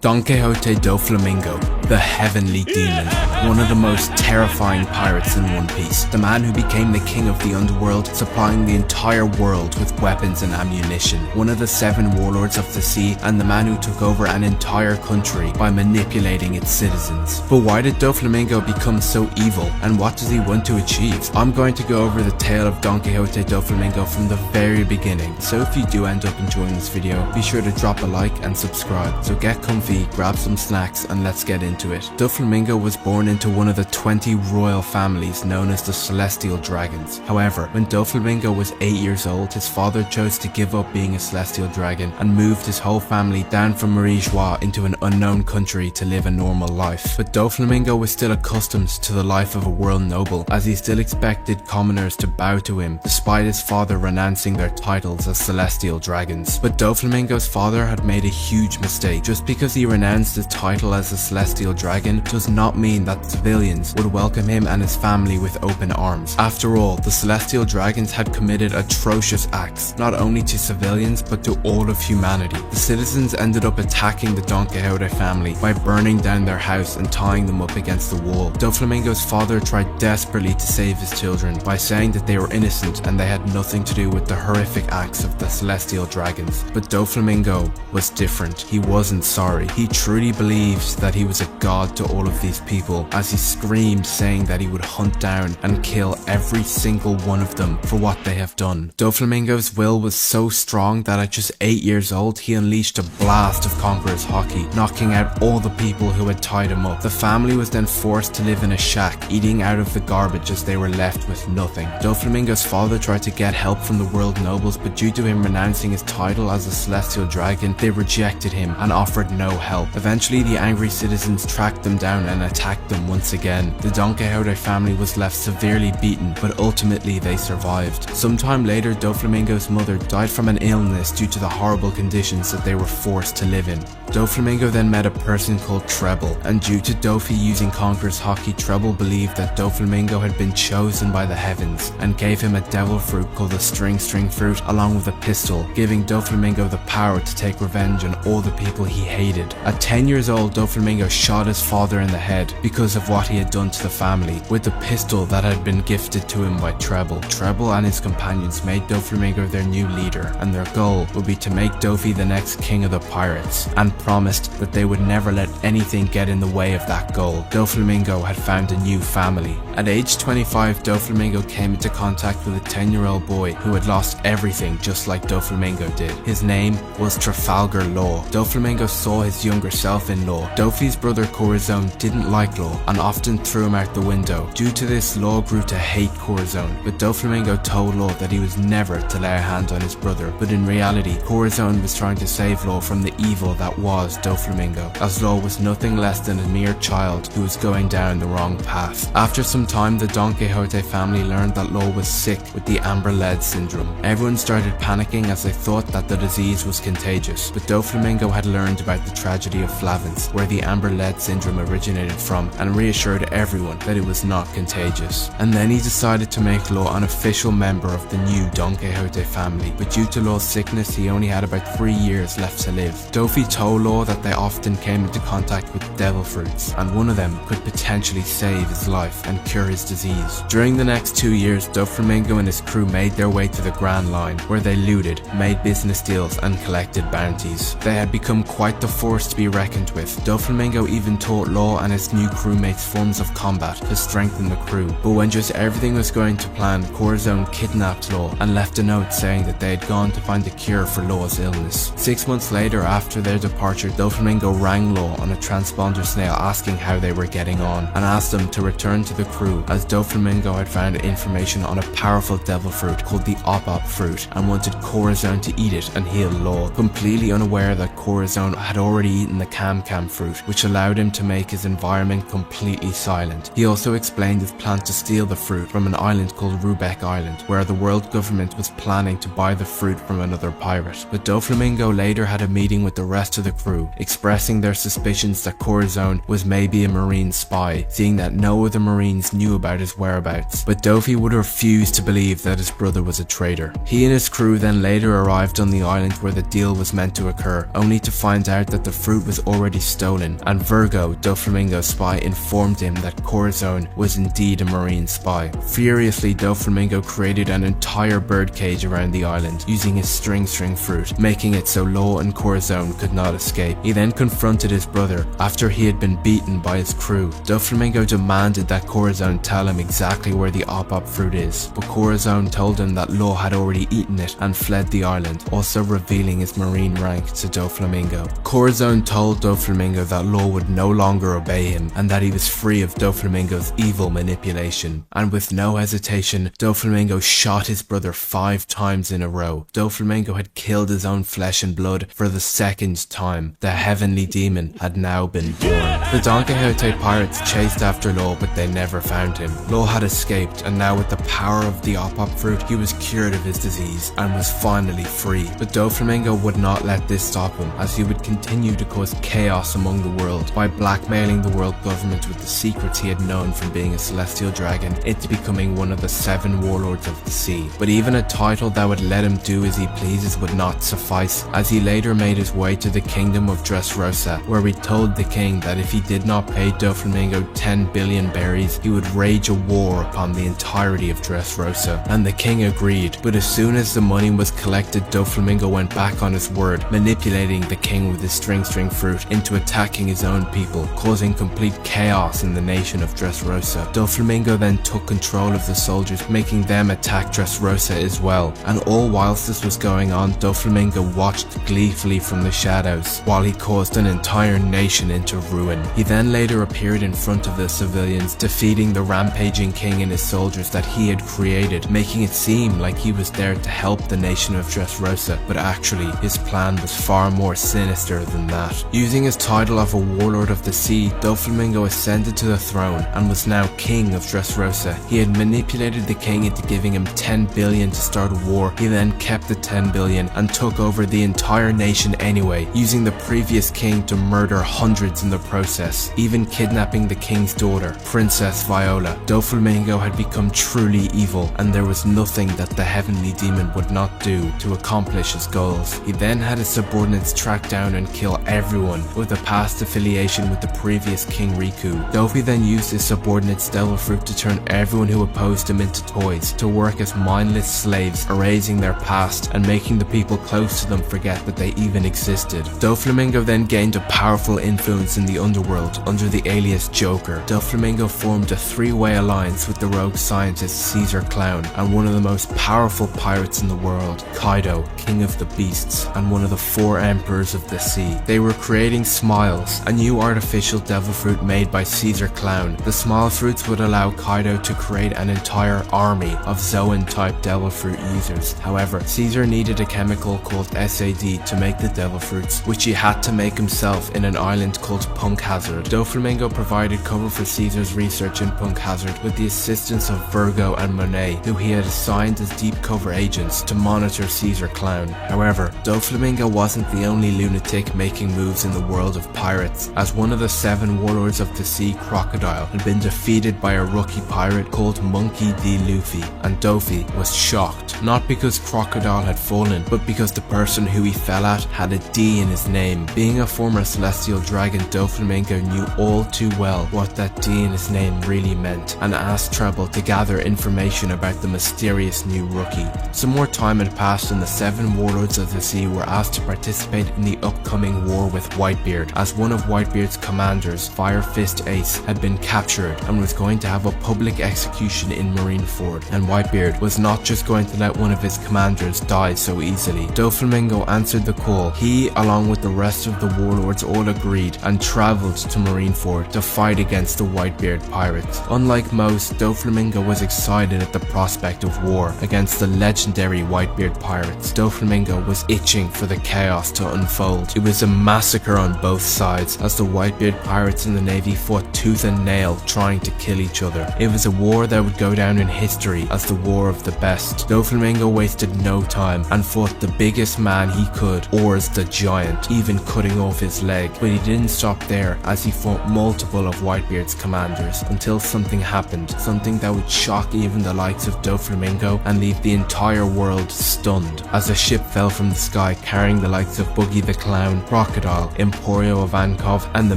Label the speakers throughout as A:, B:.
A: Donquixote Doflamingo, the Heavenly Demon, one of the most terrifying pirates in One Piece, the man who became the king of the underworld, supplying the entire world with weapons and ammunition, one of the 7 warlords of the sea, and the man who took over an entire country by manipulating its citizens. But why did Doflamingo become so evil, and what does he want to achieve? I'm going to go over the tale of Donquixote Doflamingo from the very beginning, so if you do end up enjoying this video, be sure to drop a like and subscribe. So get comfy, grab some snacks, and let's get into it. Doflamingo was born into one of the 20 royal families known as the Celestial Dragons. However, when Doflamingo was 8 years old, his father chose to give up being a Celestial Dragon and moved his whole family down from Marie Joie into an unknown country to live a normal life. But Doflamingo was still accustomed to the life of a world noble, as he still expected commoners to bow to him, despite his father renouncing their titles as Celestial Dragons. But Doflamingo's father had made a huge mistake. Just because he renounced his title as a Celestial Dragon does not mean that civilians would welcome him and his family with open arms. After all, the Celestial Dragons had committed atrocious acts, not only to civilians but to all of humanity. The citizens ended up attacking the Donquixote family by burning down their house and tying them up against the wall. Doflamingo's father tried desperately to save his children by saying that they were innocent and they had nothing to do with the horrific acts of the Celestial Dragons. But Doflamingo was different. He wasn't sorry. He truly believed that he was a god to all of these people, as he screamed, saying that he would hunt down and kill every single one of them for what they have done. Doflamingo's will was so strong that at just 8 years old, he unleashed a blast of Conqueror's Haki, knocking out all the people who had tied him up. The family was then forced to live in a shack, eating out of the garbage as they were left with nothing. Doflamingo's father tried to get help from the world nobles, but due to him renouncing his title as a Celestial Dragon, they rejected him and offered no help. Eventually, the angry citizens tracked them down and attacked them once again. The Donquixote family was left severely beaten, but ultimately they survived. Sometime later, Doflamingo's mother died from an illness due to the horrible conditions that they were forced to live in. Doflamingo then met a person called Treble, and due to Dofi using Conqueror's Haki, Treble believed that Doflamingo had been chosen by the heavens and gave him a devil fruit called the String Fruit along with a pistol, giving Doflamingo the power to take revenge on all the people he hated. At 10 years old, Doflamingo shot his father in the head because of what he had done to the family with the pistol that had been gifted to him by Treble. Treble and his companions made Doflamingo their new leader, and their goal would be to make Dofi the next king of the pirates, and promised that they would never let anything get in the way of that goal. Doflamingo had found a new family. At age 25, Doflamingo came into contact with a 10-year-old boy who had lost everything just like Doflamingo did. His name was Trafalgar Law. Doflamingo saw his younger self in Law. Dofi's brother Corazon didn't like Law and often threw him out the window. Due to this, Law grew to hate Corazon, but Doflamingo told Law that he was never to lay a hand on his brother. But in reality, Corazon was trying to save Law from the evil that was Doflamingo, as Law was nothing less than a mere child who was going down the wrong path. After some time, the Donquixote family learned that Law was sick with the amber lead syndrome. Everyone started panicking as they thought that the disease was contagious, but Doflamingo had learned about the tragedy of Flavins, where the amber lead syndrome originated from, and reassured everyone that it was not contagious. And then he decided to make Law an official member of the new Donquixote family, but due to Law's sickness, he only had about 3 years left to live. Dofi told Law that they often came into contact with devil fruits, and one of them could potentially save his life and cure his disease. During the next 2 years, Doflamingo and his crew made their way to the Grand Line, where they looted, made business deals, and collected bounties. They had become quite the force to be reckoned with. Doflamingo even taught Law and his new crewmates forms of combat to strengthen the crew. But when just everything was going to plan, Corazon kidnapped Law and left a note saying that they had gone to find a cure for Law's illness. 6 months later, after their departure, Doflamingo rang Law on a transponder snail asking how they were getting on, and asked them to return to the crew, as Doflamingo had found information on a powerful devil fruit called the Op fruit and wanted Corazon to eat it and heal Law, completely unaware that Corazon had already eaten the Cam fruit, which allowed allowed him to make his environment completely silent. He also explained his plan to steal the fruit from an island called Rubeck Island, where the world government was planning to buy the fruit from another pirate. But Doflamingo later had a meeting with the rest of the crew, expressing their suspicions that Corazon was maybe a marine spy, seeing that no other marines knew about his whereabouts. But Dofi would refuse to believe that his brother was a traitor. He and his crew then later arrived on the island where the deal was meant to occur, only to find out that the fruit was already stolen, and Virgo, Doflamingo's spy, informed him that Corazon was indeed a marine spy. Furiously, Doflamingo created an entire birdcage around the island, using his string fruit, making it so Law and Corazon could not escape. He then confronted his brother after he had been beaten by his crew. Doflamingo demanded that Corazon tell him exactly where the op fruit is, but Corazon told him that Law had already eaten it and fled the island, also revealing his marine rank to Doflamingo. Corazon told Doflamingo that Law would no longer obey him and that he was free of Doflamingo's evil manipulation. And with no hesitation, Doflamingo shot his brother 5 times in a row. Doflamingo had killed his own flesh and blood for the 2nd time. The heavenly demon had now been born. The Donquixote pirates chased after Law, but they never found him. Law had escaped, and now with the power of the op fruit, he was cured of his disease and was finally free. But Doflamingo would not let this stop him, as he would continue to cause chaos among the world by blackmailing the world government with the secrets he had known from being a celestial dragon into becoming one of the 7 warlords of the sea. But even a title that would let him do as he pleases would not suffice, as he later made his way to the kingdom of Dressrosa, where he told the king that if he did not pay Doflamingo 10 billion berries, he would rage a war upon the entirety of Dressrosa. And the king agreed, but as soon as the money was collected, Doflamingo went back on his word, manipulating the king with his string fruit into attacking his own people, causing complete chaos in the nation of Dressrosa. Doflamingo then took control of the soldiers, making them attack Dressrosa as well. And all whilst this was going on, Doflamingo watched gleefully from the shadows, while he caused an entire nation into ruin. He then later appeared in front of the civilians, defeating the rampaging king and his soldiers that he had created, making it seem like he was there to help the nation of Dressrosa, but actually his plan was far more sinister than that. Using his title of a warlord of the sea, Doflamingo ascended to the throne and was now king of Dressrosa. He had manipulated the king into giving him 10 billion to start a war. He then kept the 10 billion and took over the entire nation anyway, using the previous king to murder hundreds in the process, even kidnapping the king's daughter, Princess Viola. Doflamingo had become truly evil, and there was nothing that the heavenly demon would not do to accomplish his goals. He then had his subordinates track down and kill everyone with a past affiliation with the previous king Riku. Dofi then used his subordinates' devil fruit to turn everyone who opposed him into toys, to work as mindless slaves, erasing their past and making the people close to them forget that they even existed. Doflamingo then gained a powerful influence in the underworld under the alias Joker. Doflamingo formed a 3-way alliance with the rogue scientist Caesar Clown and one of the most powerful pirates in the world, Kaido, king of the beasts and one of the 4 emperors of the sea. They were creating Smiles, a new artificial devil fruit made by Caesar Clown. The Smile fruits would allow Kaido to create an entire army of Zoan-type devil fruit users. However, Caesar needed a chemical called SAD to make the devil fruits, which he had to make himself in an island called Punk Hazard. Doflamingo provided cover for Caesar's research in Punk Hazard with the assistance of Virgo and Monet, who he had assigned as deep cover agents to monitor Caesar Clown. However, Doflamingo wasn't the only lunatic making moves in the world of pirates, as one of the 7 warlords of the sea, Crocodile, had been defeated by a rookie pirate called Monkey D. Luffy, and Dofi was shocked, not because Crocodile had fallen, but because the person who he fell at had a D in his name. Being a former celestial dragon, Doflamingo knew all too well what that D in his name really meant, and asked Treble to gather information about the mysterious new rookie. Some more time had passed and the 7 warlords of the sea were asked to participate in the upcoming war with Whitebeard, as one of Whitebeard's commanders, Fire Fist Ace, had been captured and was going to have a public execution in Marineford, and Whitebeard was not just going to let one of his commanders die so easily. Doflamingo answered the call. He, along with the rest of the warlords, all agreed and travelled to Marineford to fight against the Whitebeard pirates. Unlike most, Doflamingo was excited at the prospect of war against the legendary Whitebeard pirates. Doflamingo was itching for the chaos to unfold. It was a massacre on both sides, as the Whitebeard pirates and the Navy fought tooth and nail trying to kill each other. It was a war that would go down in history as the war of the best. Doflamingo wasted no time and fought the biggest man he could, Oars the Giant, even cutting off his leg. But he didn't stop there, as he fought multiple of Whitebeard's commanders until something happened, something that would shock even the likes of Doflamingo and leave the entire world stunned, as a ship fell from the sky carrying the likes of Boogie the Clown, Crocodile, Emporio of Ankov, and the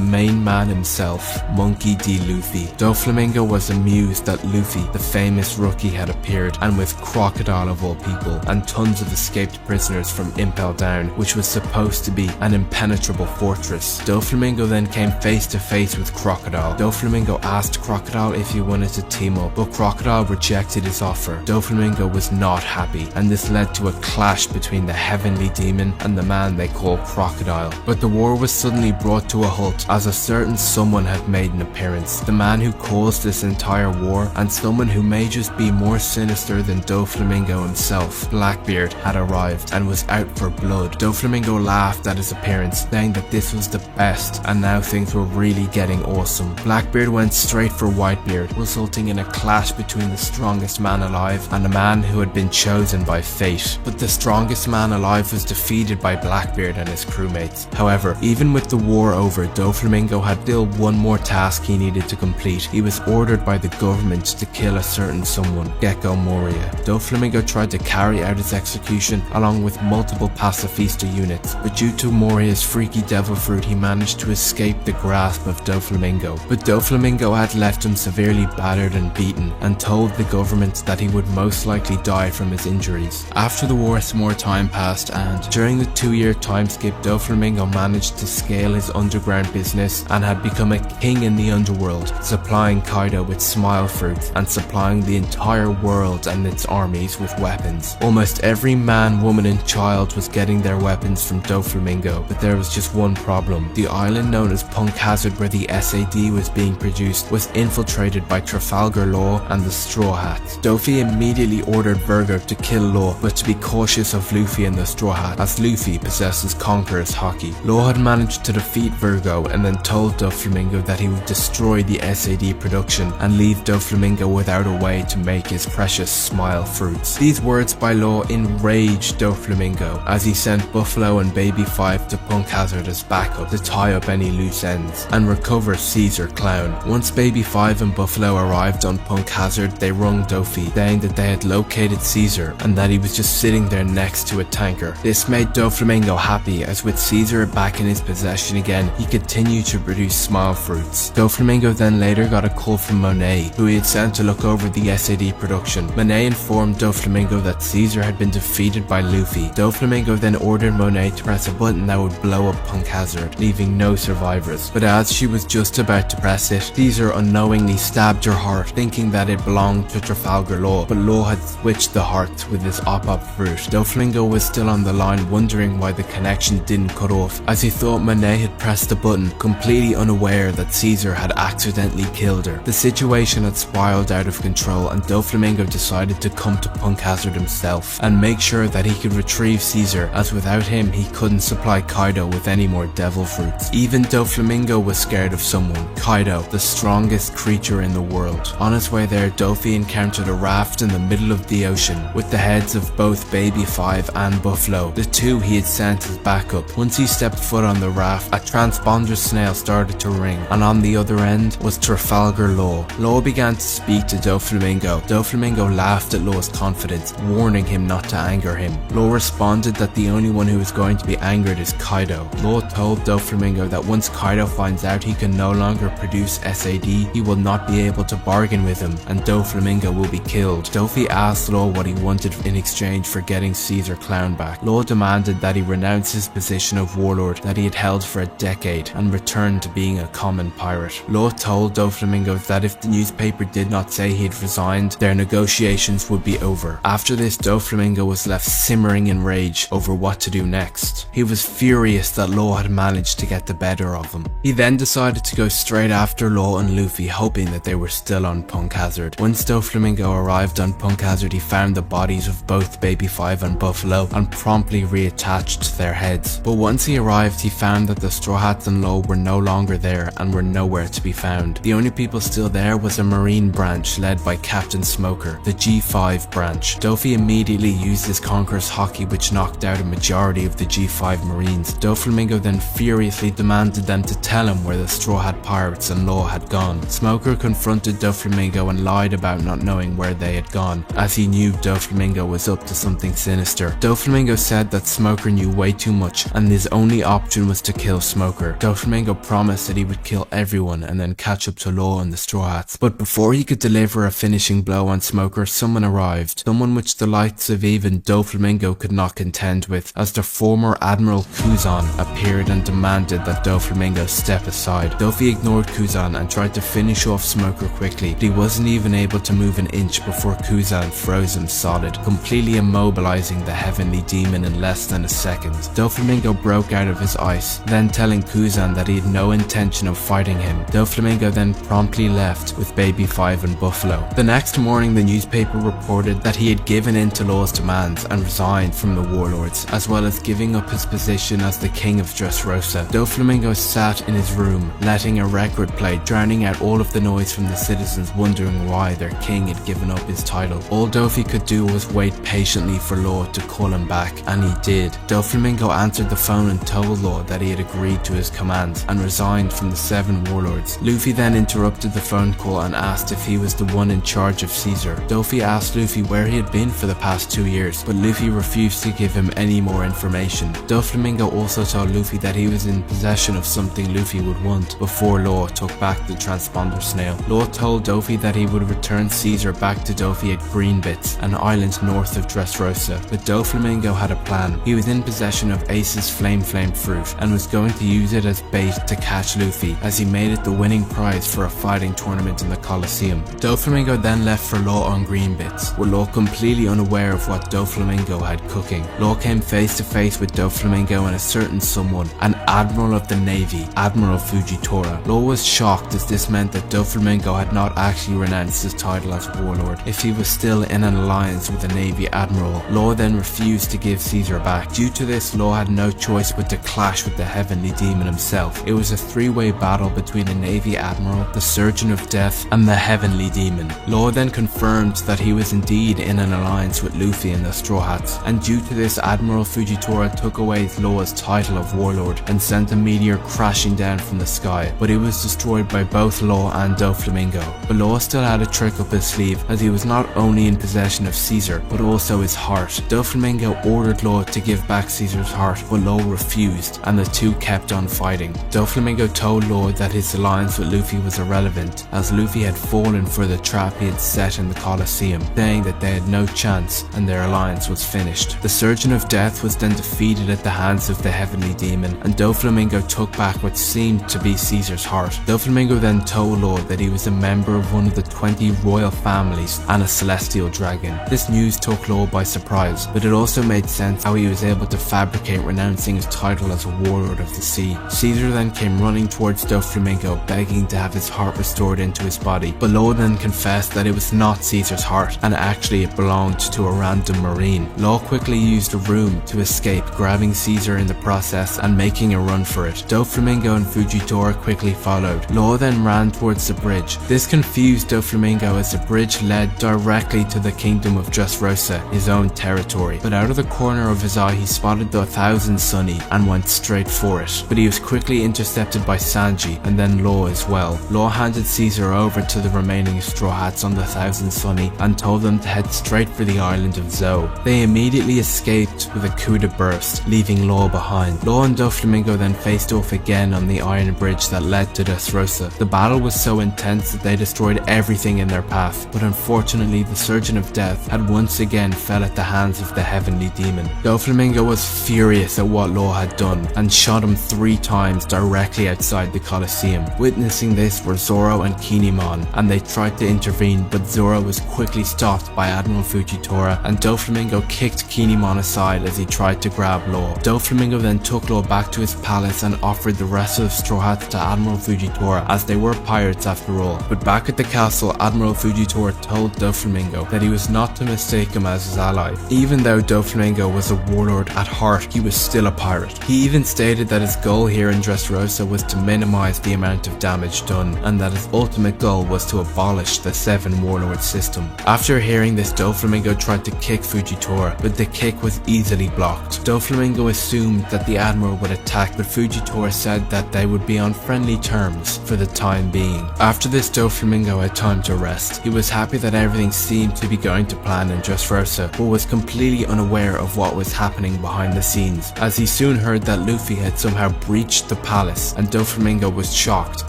A: main man himself, Monkey D. Luffy. Doflamingo was amused that Luffy, the famous rookie, had appeared, and with Crocodile of all people, and tons of escaped prisoners from Impel Down, which was supposed to be an impenetrable fortress. Doflamingo then came face to face with Crocodile. Doflamingo asked Crocodile if he wanted to team up, but Crocodile rejected his offer. Doflamingo was not happy, and this led to a clash between the heavenly demon and the man they call Crocodile. But the war was suddenly brought to a halt as a certain someone had made an appearance. The man who caused this entire war, and someone who may just be more sinister than Doflamingo himself, Blackbeard, had arrived and was out for blood. Doflamingo laughed at his appearance, saying that this was the best and now things were really getting awesome. Blackbeard went straight for Whitebeard, resulting in a clash between the strongest man alive and a man who had been chosen by fate. But the strongest man alive was defeated by Blackbeard and his crewmates. However, even with the war over, Doflamingo had still one more task he needed to complete. He was ordered by the government to kill a certain someone, Gecko Moria. Doflamingo tried to carry out his execution along with multiple pacifista units, but due to Moria's freaky devil fruit, he managed to escape the grasp of Doflamingo. But Doflamingo had left him severely battered and beaten, and told the government that he would most likely die from his injuries. After the war, some more time passed, and during the 2-year time skip, Doflamingo managed to scale his underground business and had become a king in the underworld, supplying Kaido with smile fruits and supplying the entire world and its armies with weapons. Almost every man, woman and child was getting their weapons from Doflamingo, but there was just one problem. The island known as Punk Hazard, where the SAD was being produced, was infiltrated by Trafalgar Law and the Straw Hats. Dofi immediately ordered Virgo to kill Law, but to be cautious of Luffy and the Straw Hat, as Luffy possesses Conqueror's Haki. Law had managed to defeat Virgo and then told Doflamingo that he would destroy the SAD production and leave Doflamingo without a way to make his precious smile fruits. These words by Law enraged Doflamingo, as he sent Buffalo and Baby 5 to Punk Hazard as backup to tie up any loose ends and recover Caesar Clown. Once Baby 5 and Buffalo arrived on Punk Hazard, they rung Dofi, saying that they had located Caesar and that he was just sitting there next to a tanker. This made Doflamingo happy, as with Caesar back in his possession again, he continued to produce smile fruits. Doflamingo then later got a call from Monet, who he had sent to look over the SAD production. Monet informed Doflamingo that Caesar had been defeated by Luffy. Doflamingo then ordered Monet to press a button that would blow up Punk Hazard, leaving no survivors. But as she was just about to press it, Caesar unknowingly stabbed her heart, thinking that it belonged to Trafalgar Law, but Law had switched the hearts with his op-op fruit. Doflamingo was still on the line, wondering why the connection didn't cut off, as he thought Monet had pressed the button, completely unaware that Caesar had accidentally killed her. The situation had spiraled out of control, and Doflamingo decided to come to Punk Hazard himself and make sure that he could retrieve Caesar, as without him he couldn't supply Kaido with any more devil fruits. Even Doflamingo was scared of someone, Kaido, the strongest creature in the world. On his way there, Dofi encountered a raft in the middle of the ocean with the heads of both Baby 5 and Buffalo, the two he had sent as backup. Once he stepped foot on the raft, a transponder snail started to ring, and on the other end was Trafalgar Law. Law began to speak to Doflamingo. Doflamingo laughed at Law's confidence, warning him not to anger him. Law responded that the only one who is going to be angered is Kaido. Law told Doflamingo that once Kaido finds out he can no longer produce SAD, he will not be able to bargain with him, and Doflamingo will be killed. Dofi asked Law what he wanted in exchange for getting Caesar Clown back. Law demanded that he renounce his position of warlord that he had held for a decade and return to being a common pirate. Law told Doflamingo that if the newspaper did not say he had resigned, their negotiations would be over. After this, Doflamingo was left simmering in rage over what to do next. He was furious that Law had managed to get the better of him. He then decided to go straight after Law and Luffy, hoping that they were still on Punk Hazard. Once Doflamingo arrived on Punk Hazard, he found the bodies of both Baby 5 and Buffalo and promptly reattached their heads. But once he arrived, he found that the Straw Hats Hats and Law were no longer there and were nowhere to be found. The only people still there was a Marine branch led by Captain Smoker, the G5 branch. Doffy immediately used his Conqueror's Hockey, which knocked out a majority of the G5 Marines. Doflamingo then furiously demanded them to tell him where the Straw Hat Pirates and Law had gone. Smoker confronted Doflamingo and lied about not knowing where they had gone, as he knew Doflamingo was up to something sinister. Doflamingo said that Smoker knew way too much and his only option was to kill Smoker. Doflamingo promised that he would kill everyone and then catch up to Law and the Straw Hats. But before he could deliver a finishing blow on Smoker, someone arrived. Someone which the likes of even Doflamingo could not contend with, as the former Admiral Kuzan appeared and demanded that Doflamingo step aside. Doffy ignored Kuzan and tried to finish off Smoker quickly, but he wasn't even able to move an inch before Kuzan froze him solid, completely immobilizing the heavenly demon in less than a second. Doflamingo broke out of his ice, then telling Kuzan that he had no intention of fighting him. Doflamingo then promptly left with Baby 5 and Buffalo. The next morning, the newspaper reported that he had given in to Law's demands and resigned from the Warlords, as well as giving up his position as the king of Dressrosa. Doflamingo sat in his room, letting a record play, drowning out all of the noise from the citizens wondering why their king had given up his title. All Doffy could do was wait patiently for Law to call him back, and he did. Doflamingo answered the phone and told Law that he had agreed to his commands and resigned from the 7 warlords. Luffy then interrupted the phone call and asked if he was the one in charge of Caesar. Doffy asked Luffy where he had been for the past 2 years, but Luffy refused to give him any more information. Doflamingo also told Luffy that he was in possession of something Luffy would want before Law took back the transponder snail. Law told Doffy that he would return Caesar back to Doffy at Green Bits, an island north of Dressrosa, but Doflamingo had a plan. He was in possession of Ace's Flame fruit and was going to use it as bait to catch Luffy, as he made it the winning prize for a fighting tournament in the Colosseum. Doflamingo then left for Law on Green Bits, with Law completely unaware of what Doflamingo had cooking. Law came face to face with Doflamingo and a certain someone, an Admiral of the Navy, Admiral Fujitora. Law was shocked, as this meant that Doflamingo had not actually renounced his title as Warlord. If he was still in an alliance with the Navy Admiral, Law then refused to give Caesar back. Due to this, Law had no choice but to clash with the Heavenly Demon himself. It was a 3-way battle between the Navy Admiral, the Surgeon of Death, and the Heavenly Demon. Law then confirmed that he was indeed in an alliance with Luffy and the Straw Hats, and due to this, Admiral Fujitora took away Law's title of Warlord and sent a meteor crashing down from the sky, but it was destroyed by both Law and Doflamingo. But Law still had a trick up his sleeve, as he was not only in possession of Caesar, but also his heart. Doflamingo ordered Law to give back Caesar's heart, but Law refused, and the two kept on fighting. Doflamingo told Law that his alliance with Luffy was irrelevant, as Luffy had fallen for the trap he had set in the Colosseum, saying that they had no chance and their alliance was finished. The Surgeon of Death was then defeated at the hands of the Heavenly Demon, and Doflamingo took back what seemed to be Caesar's heart. Doflamingo then told Law that he was a member of one of the 20 royal families and a celestial dragon. This news took Law by surprise, but it also made sense how he was able to fabricate renouncing his title as a Warlord of the Sea. Caesar then came running towards Doflamingo, begging to have his heart restored into his body, but Law then confessed that it was not Caesar's heart, and actually it belonged to a random marine. Law quickly used a room to escape, grabbing Caesar in the process and making a run for it. Doflamingo and Fujitora quickly followed. Law then ran towards the bridge. This confused Doflamingo, as the bridge led directly to the kingdom of Dressrosa, his own territory, but out of the corner of his eye he spotted the 1000 Sunny and went straight for it, but he was quickly intercepted by Sanji and then Law as well. Law handed Caesar over to the remaining Straw Hats on the 1000 Sunny and told them to head straight for the island of Zou. They immediately escaped with a coup de burst, leaving Law behind. Law and Doflamingo then faced off again on the iron bridge that led to Dressrosa. The battle was so intense that they destroyed everything in their path, but unfortunately the Surgeon of Death had once again fell at the hands of the Heavenly Demon. Doflamingo was furious at what Law had done and shot him 3 times directly outside the Colosseum. Witnessing this were Zoro and Kinemon, and they tried to intervene, but Zoro was quickly stopped by Admiral Fujitora, and Doflamingo kicked Kinemon aside as he tried to grab Law. Doflamingo then took Law back to his palace and offered the rest of the Straw Hats to Admiral Fujitora, as they were pirates after all. But back at the castle, Admiral Fujitora told Doflamingo that he was not to mistake him as his ally. Even though Doflamingo was a warlord at heart, he was still a pirate. He even stated that his goal here in Dressrosa was to minimize the amount of damage done, and that his ultimate goal was to abolish the 7 Warlord system. After hearing this, Doflamingo tried to kick Fujitora, but the kick was easily blocked. Doflamingo assumed that the Admiral would attack, but Fujitora said that they would be on friendly terms for the time being. After this, Doflamingo had time to rest. He was happy that everything seemed to be going to plan in Dressrosa, but was completely unaware of what was happening behind the scenes, as he soon heard that Luffy had somehow breached the palace, and Doflamingo was shocked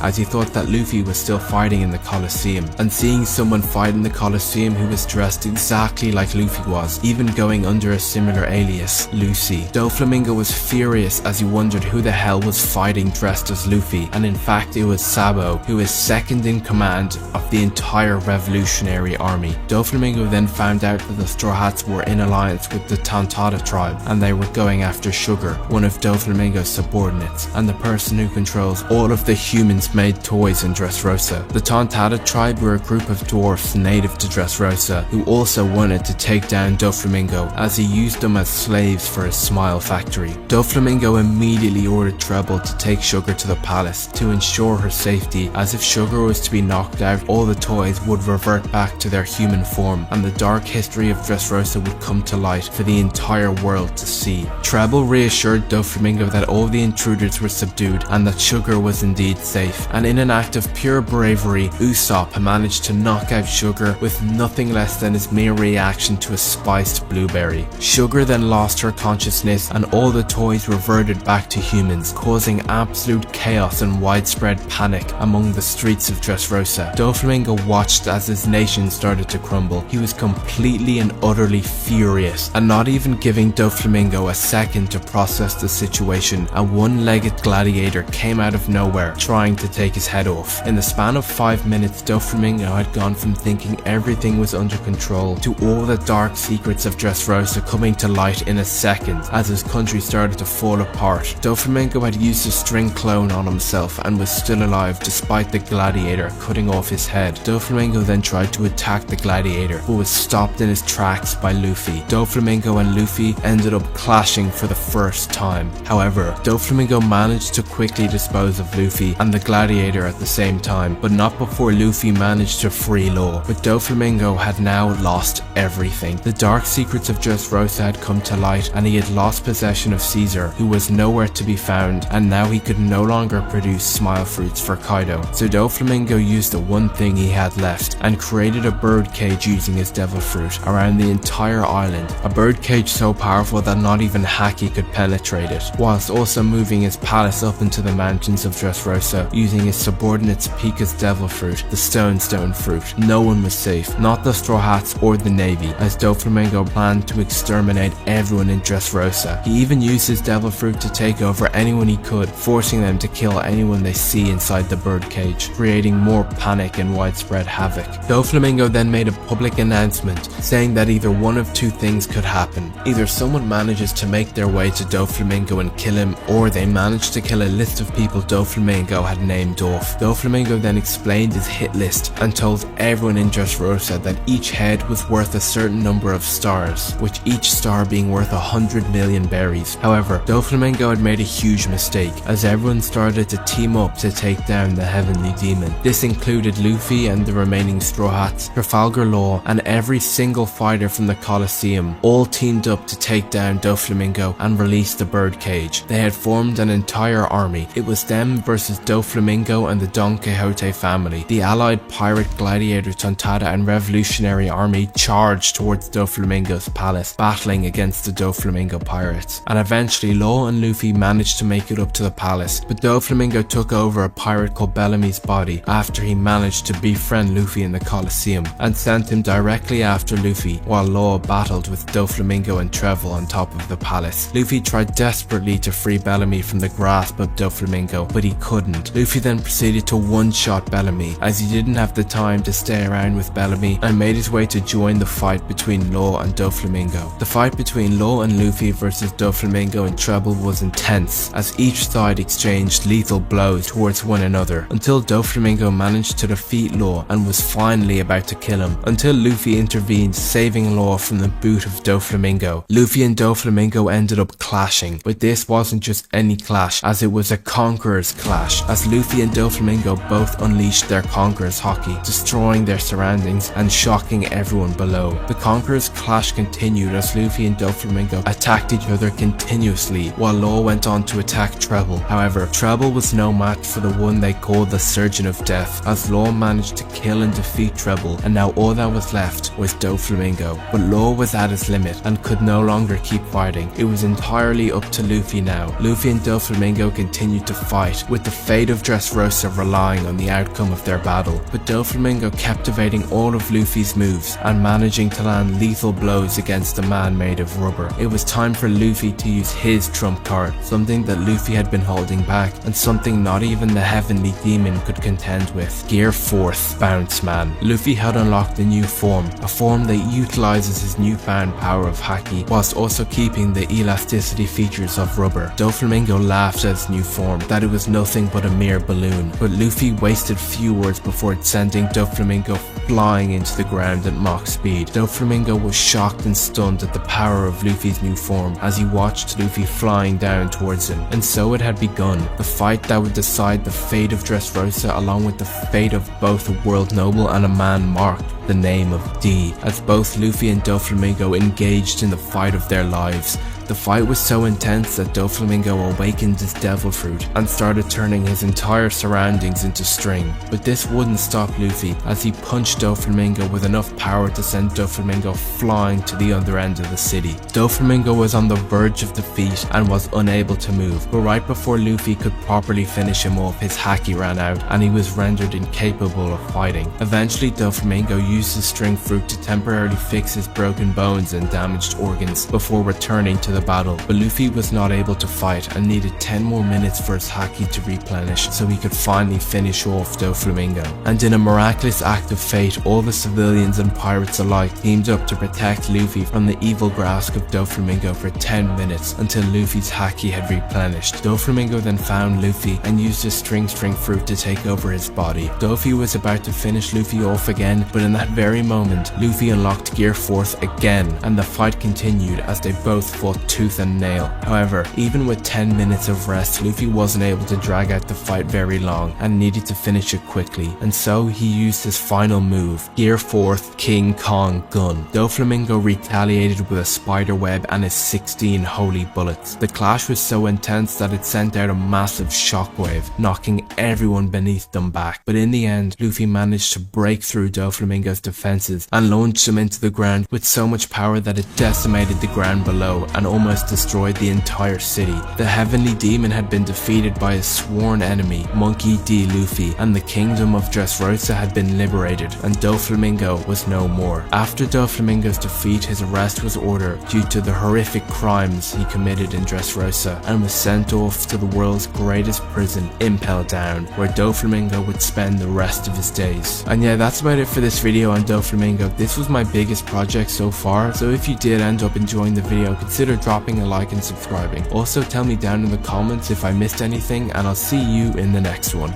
A: as he thought that Luffy was still fighting in the Colosseum. And seeing someone fight in the Colosseum who was dressed exactly like Luffy was, even going under a similar alias, Lucy, Doflamingo was furious as he wondered who the hell was fighting dressed as Luffy, and in fact it was Sabo, who is second in command of the entire revolutionary army. Doflamingo then found out that the Straw Hats were in alliance with the Tontada tribe, and they were going after Sugar, one of Doflamingo's subordinates, and the person who controls all of the humans-made toys in Dressrosa. The Tontada tribe were a group of dwarfs native to Dressrosa, who also wanted to take down Doflamingo, as he used them as slaves for his smile factory. Doflamingo immediately ordered Treble to take Sugar to the palace to ensure her safety, as if Sugar was to be knocked out, all the toys would revert back to their human form, and the dark history of Dressrosa would come to light for the entire world to see. Treble reassured Doflamingo that all the intruders were subdued and that Sugar was indeed safe, and in an act of pure bravery, Usopp managed to knock out Sugar with nothing less than his mere reaction to a spiced blueberry. Sugar then lost her consciousness and all the toys reverted back to humans, causing absolute chaos and widespread panic among the streets of Dressrosa. Doflamingo watched as his nation started to crumble. He was completely and utterly furious, and not even giving Doflamingo a second to process the situation, a one-legged gladiator came out of nowhere trying to take his head off. In the span of 5 minutes, Doflamingo had gone from thinking everything was under control to all the dark secrets of Dressrosa coming to light in a second as his country started to fall apart. Doflamingo had used a string clone on himself and was still alive despite the gladiator cutting off his head. Doflamingo then tried to attack the gladiator, but was stopped in his tracks by Luffy. Doflamingo and Luffy ended up clashing for the first time. However, Doflamingo managed to quickly dispose of Luffy and the gladiator at the same time, but not before Luffy managed to free Law. But Doflamingo had now lost everything. The dark secrets of Dressrosa had come to light, and he had lost possession of Caesar, who was nowhere to be found, and now he could no longer produce smile fruits for Kaido. So Doflamingo used the one thing he had left and created a birdcage using his devil fruit around the entire island, a birdcage so powerful that not even Haki could penetrate it, whilst also moving his palace up into the mountains of Dressrosa using his subordinates Pika's devil fruit, the stone fruit. No one was safe, not the Straw Hats or the Navy, as Doflamingo planned to exterminate everyone in Dressrosa. He even used his devil fruit to take over anyone he could, forcing them to kill anyone they see inside the birdcage, creating more panic and widespread havoc. Doflamingo then made a public announcement saying that either one of two things could happen. Either someone manages to make their way to Doflamingo and kill him, or they manage to kill a list of people Doflamingo had named off. Doflamingo then explained his hit list and told everyone in Dressrosa that each head was worth a certain number of stars, which each star being worth 100 million berries. However, Doflamingo had made a huge mistake, as everyone started to team up to take down the Heavenly Demon. This included Luffy and the remaining Straw Hats, Trafalgar Law, and every single fighter from the Colosseum, all teamed up to take down Doflamingo and release the birdcage. They had formed an entire army. It was them versus Doflamingo and the Donquixote family. The allied pirate, gladiator, Tontada and revolutionary army charged towards Doflamingo's palace, battling against the Doflamingo pirates. And eventually Law and Luffy managed to make it up to the palace, but Doflamingo took over a pirate called Bellamy's body after he managed to befriend Luffy in the Colosseum, and sent him directly after Luffy, while Law battled with Doflamingo and Treble on top of the palace. Luffy tried desperately to free Bellamy from the grasp of Doflamingo, but he couldn't. Luffy then proceeded to one-shot Bellamy, as he didn't have the time to stay around with Bellamy, and made his way to join the fight between Law and Doflamingo. The fight between Law and Luffy versus Doflamingo and Treble was intense, as each side exchanged lethal blows towards one another, until Doflamingo managed to defeat Law and was finally about to kill him, until Luffy intervened, saving Law from the boot of Doflamingo. Luffy and Doflamingo ended up clashing, but this wasn't just any clash. clash, as it was a conqueror's clash, as Luffy and Doflamingo both unleashed their conqueror's haki, destroying their surroundings and shocking everyone below. The conqueror's clash continued as Luffy and Doflamingo attacked each other continuously, while Law went on to attack Treble. However, Treble was no match for the one they called the Surgeon of Death, as Law managed to kill and defeat Treble, and now all that was left was Doflamingo. But Law was at his limit and could no longer keep fighting. It was entirely up to Luffy now. Luffy and Doflamingo continued to fight, with the fate of Dressrosa relying on the outcome of their battle. But Doflamingo kept evading all of Luffy's moves and managing to land lethal blows against a man made of rubber. It was time for Luffy to use his trump card, something that Luffy had been holding back, and something not even the Heavenly Demon could contend with. Gear 4th, Bounce Man. Luffy had unlocked a new form, a form that utilizes his newfound power of haki, whilst also keeping the elasticity features of rubber. Doflamingo laughed at his new form, that it was nothing but a mere balloon, but Luffy wasted few words before sending Doflamingo flying into the ground at Mach speed. Doflamingo was shocked and stunned at the power of Luffy's new form as he watched Luffy flying down towards him. And so it had begun, the fight that would decide the fate of Dressrosa, along with the fate of both a world noble and a man marked the name of D, as both Luffy and Doflamingo engaged in the fight of their lives. The fight was so intense that Doflamingo awakened his devil fruit and started turning his entire surroundings into string. But this wouldn't stop Luffy, as he punched Doflamingo with enough power to send Doflamingo flying to the other end of the city. Doflamingo was on the verge of defeat and was unable to move, but right before Luffy could properly finish him off, his haki ran out and he was rendered incapable of fighting. Eventually Doflamingo used his string fruit to temporarily fix his broken bones and damaged organs before returning to the battle, but Luffy was not able to fight and needed 10 more minutes for his haki to replenish so he could finally finish off Doflamingo. And in a miraculous act of fate, all the civilians and pirates alike teamed up to protect Luffy from the evil grasp of Doflamingo for 10 minutes until Luffy's haki had replenished. Doflamingo then found Luffy and used his string fruit to take over his body. Dofi was about to finish Luffy off again, but in that very moment, Luffy unlocked Gear 4th again, and the fight continued as they both fought tooth and nail. However, even with 10 minutes of rest, Luffy wasn't able to drag out the fight very long and needed to finish it quickly, and so he used his final move, Gear 4th King Kong Gun. Doflamingo retaliated with a spider web and his 16 holy bullets. The clash was so intense that it sent out a massive shockwave, knocking everyone beneath them back, but in the end, Luffy managed to break through Doflamingo's defenses and launched him into the ground with so much power that it decimated the ground below and almost destroyed the entire city. The Heavenly Demon had been defeated by his sworn enemy, Monkey D. Luffy, and the kingdom of Dressrosa had been liberated, and Doflamingo was no more. After Doflamingo's defeat, his arrest was ordered due to the horrific crimes he committed in Dressrosa, and was sent off to the world's greatest prison, Impel Down, where Doflamingo would spend the rest of his days. And yeah, that's about it for this video on Doflamingo. This was my biggest project so far, so if you did end up enjoying the video, consider dropping a like and subscribing. Also tell me down in the comments if I missed anything, and I'll see you in the next one.